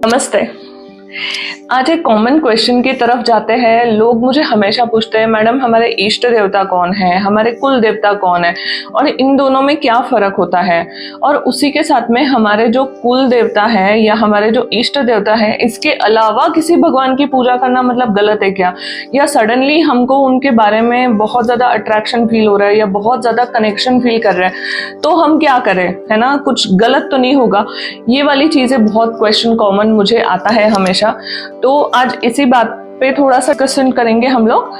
नमस्ते। आज एक कॉमन क्वेश्चन की तरफ जाते हैं। लोग मुझे हमेशा पूछते हैं, मैडम हमारे इष्ट देवता कौन है, हमारे कुल देवता कौन है और इन दोनों में क्या फर्क होता है, और उसी के साथ में हमारे जो कुल देवता है या हमारे जो इष्ट देवता है, इसके अलावा किसी भगवान की पूजा करना मतलब गलत है क्या, या सडनली हमको उनके बारे में बहुत ज्यादा अट्रैक्शन फील हो रहा है या बहुत ज्यादा कनेक्शन फील कर रहे हैं तो हम क्या करें, है ना, कुछ गलत तो नहीं होगा। ये वाली चीजें बहुत क्वेश्चन कॉमन मुझे आता है हमेशा। तो आज इसी बात पे थोड़ा सा क्वेश्चन करेंगे हम लोग।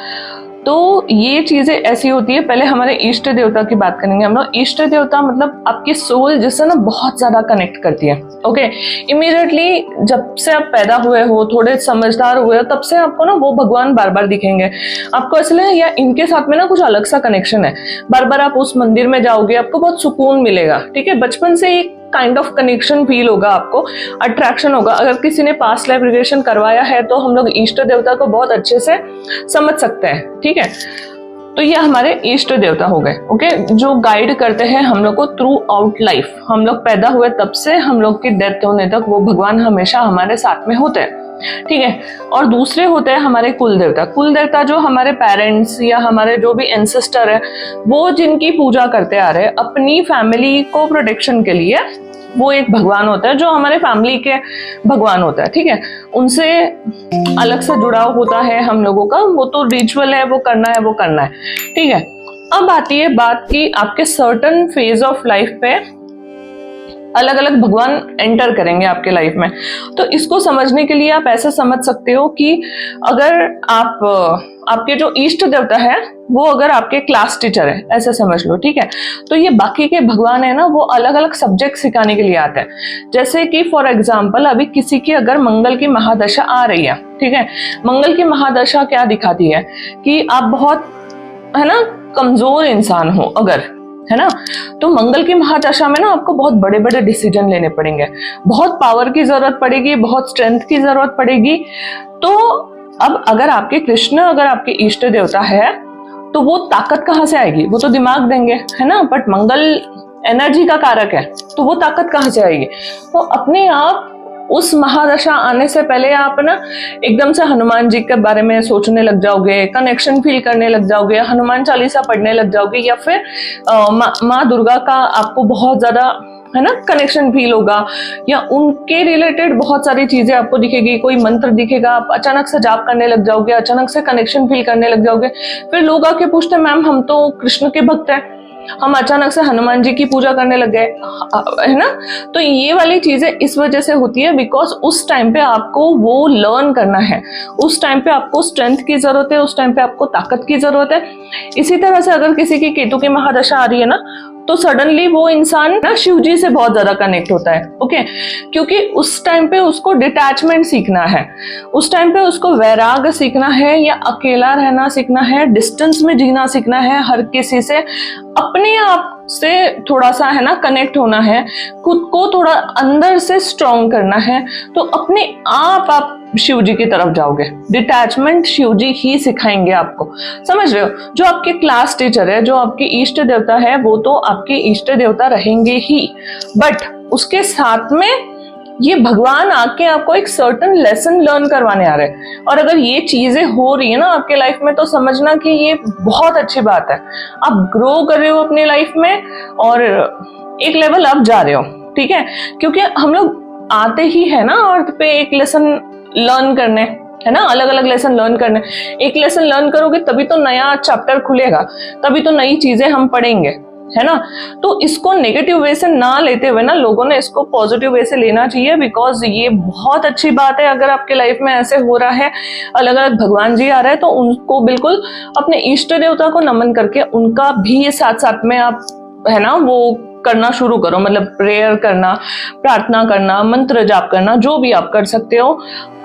तो ये चीजें ऐसी होती है, पहले हमारे इष्ट देवता की बात करेंगे हम लोग। इष्ट देवता मतलब आपकी सोल जिससे ना बहुत ज्यादा कनेक्ट करती है। ओके, इमीडिएटली जब से आप पैदा हुए हो, थोड़े समझदार हुए हो, तब से आपको ना वो भगवान बार बार दिखेंगे। आपको असली या इनके साथ में ना कुछ अलग सा कनेक्शन है। बार बार आप उस मंदिर में जाओगे, आपको बहुत सुकून मिलेगा। ठीक है, बचपन से एक काइंड ऑफ कनेक्शन फील होगा, आपको अट्रैक्शन होगा। अगर किसी ने पास्ट लाइफ रिग्रेशन करवाया है तो हम लोग इष्ट देवता को बहुत अच्छे से समझ सकते हैं। ठीक है, तो ये हमारे इष्ट देवता हो गए। ओके, जो गाइड करते हैं हम लोग को थ्रू आउट लाइफ। हम लोग पैदा हुए तब से हम लोग की डेथ होने तक वो भगवान हमेशा हमारे साथ में होते हैं। ठीक है, और दूसरे होते हैं हमारे कुल देवता। कुल देवता जो हमारे पेरेंट्स या हमारे जो भी एंसेस्टर है, वो जिनकी पूजा करते आ रहे हैं अपनी फैमिली को प्रोटेक्शन के लिए, वो एक भगवान होता है जो हमारे फैमिली के भगवान होता है। ठीक है, उनसे अलग से जुड़ाव होता है हम लोगों का। वो तो रिचुअल है, वो करना है, वो करना है। ठीक है, अब आती है बात कि आपके सर्टन फेज ऑफ लाइफ पे अलग अलग भगवान एंटर करेंगे आपके लाइफ में। तो इसको समझने के लिए आप ऐसा समझ सकते हो कि अगर आपके जो इष्ट देवता है वो अगर आपके क्लास टीचर है, ऐसा समझ लो। ठीक है, तो ये बाकी के भगवान है ना, वो अलग अलग सब्जेक्ट सिखाने के लिए आते हैं। जैसे कि फॉर एग्जाम्पल अभी किसी की अगर मंगल की महादशा आ रही है, ठीक है, मंगल की महादशा क्या दिखाती है कि आप बहुत, है ना, कमजोर इंसान हो अगर, है ना, तो मंगल की महादशा में ना आपको बहुत बड़े बड़े डिसीजन लेने पड़ेंगे, बहुत पावर की जरूरत पड़ेगी, बहुत स्ट्रेंथ की जरूरत पड़ेगी। तो अब अगर आपके कृष्ण अगर आपके इष्ट देवता है तो वो ताकत कहाँ से आएगी? वो तो दिमाग देंगे, है ना, बट मंगल एनर्जी का कारक है, तो वो ताकत कहाँ से आएगी? तो अपने आप उस महादशा आने से पहले आप ना एकदम से हनुमान जी के बारे में सोचने लग जाओगे, कनेक्शन फील करने लग जाओगे, हनुमान चालीसा पढ़ने लग जाओगे, या फिर माँ दुर्गा का आपको बहुत ज्यादा, है ना, कनेक्शन फील होगा, या उनके रिलेटेड बहुत सारी चीजें आपको दिखेगी, कोई मंत्र दिखेगा, आप अचानक से जाप करने लग जाओगे, अचानक से कनेक्शन फील करने लग जाओगे। फिर लोग आके पूछते हैं, मैम हम तो कृष्ण के भक्त हैं, हम अचानक से हनुमान जी की पूजा करने लग गए, है ना। तो ये वाली चीजें इस वजह से होती है बिकॉज उस टाइम पे आपको वो लर्न करना है, उस टाइम पे आपको स्ट्रेंथ की जरूरत है, उस टाइम पे आपको ताकत की जरूरत है। इसी तरह से अगर किसी की केतु की महादशा आ रही है ना, तो सडनली वो इंसान ना शिव जी से बहुत ज्यादा कनेक्ट होता है। ओके, क्योंकि उस टाइम पे उसको डिटैचमेंट सीखना है, उस टाइम पे उसको वैराग सीखना है, या अकेला रहना सीखना है, डिस्टेंस में जीना सीखना है, हर किसी से अपने आप से थोड़ा सा, है ना, कनेक्ट होना है, खुद को थोड़ा अंदर से स्ट्रॉन्ग करना है। तो अपने आप शिव जी की तरफ जाओगे। डिटैचमेंट शिव जी ही सिखाएंगे आपको, समझ रहे हो। जो आपके क्लास टीचर है, जो आपके इष्ट देवता है, वो तो आपके इष्ट देवता रहेंगे ही, बट उसके साथ में ये भगवान आके आपको एक सर्टन लेसन लर्न करवाने आ रहे हैं। और अगर ये चीजें हो रही है ना आपके लाइफ में, तो समझना कि ये बहुत अच्छी बात है। आप ग्रो कर रहे हो अपनी लाइफ में और एक लेवल अप जा रहे हो। ठीक है, क्योंकि हम लोग आते ही है ना अर्थ पे एक लेसन लर्न करने, है ना, अलग अलग लेसन लर्न करने। एक लेसन लर्न करोगे तभी तो नया चैप्टर खुलेगा, तभी तो नई चीजें हम पढ़ेंगे, है ना। तो इसको नेगेटिव वे से ना लेते हुए ना लोगों ने इसको पॉजिटिव वे से लेना चाहिए, बिकॉज ये बहुत अच्छी बात है। अगर आपके लाइफ में ऐसे हो रहा है, अलग अलग भगवान जी आ रहे हैं, तो उनको बिल्कुल अपने इष्ट देवता को नमन करके उनका भी साथ साथ में आप, है ना, वो करना शुरू करो। मतलब प्रेयर करना, प्रार्थना करना, मंत्र जाप करना, जो भी आप कर सकते हो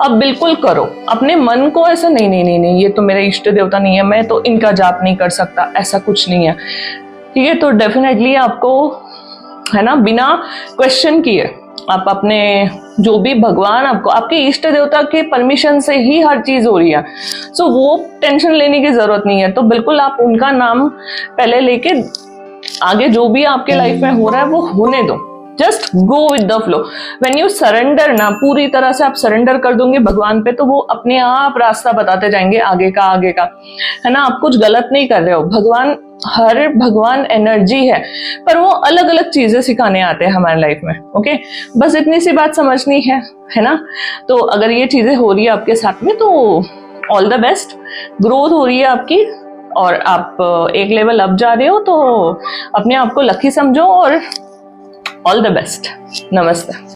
अब बिल्कुल करो। अपने मन को ऐसा नहीं नहीं नहीं नहीं ये तो मेरे इष्ट देवता नहीं है, मैं तो इनका जाप नहीं कर सकता, ऐसा कुछ नहीं है। ठीक है, तो डेफिनेटली आपको, है ना, बिना क्वेश्चन किए आप अपने जो भी भगवान, आपको आपके इष्ट देवता के परमिशन से ही हर चीज हो रही है, सो वो टेंशन लेने की जरूरत नहीं है। तो बिल्कुल आप उनका नाम पहले लेके आगे जो भी आपके लाइफ में हो रहा है वो होने दो। Just go with the flow. When you surrender ना, पूरी तरह से आप सरेंडर कर दोगे भगवान पे, तो वो अपने आप रास्ता बताते जाएंगे आगे का, है ना। आप कुछ गलत नहीं कर रहे हो। भगवान एनर्जी है, पर वो अलग अलग चीजें सिखाने आते हैं हमारी लाइफ में। ओके, बस इतनी सी बात समझनी है ना। तो अगर ये चीजें हो रही है आपके साथ में, तो ऑल द बेस्ट, ग्रोथ हो रही है आपकी और आप एक लेवल अप जा रहे हो, तो अपने आप को लकी समझो और ऑल द बेस्ट। नमस्ते।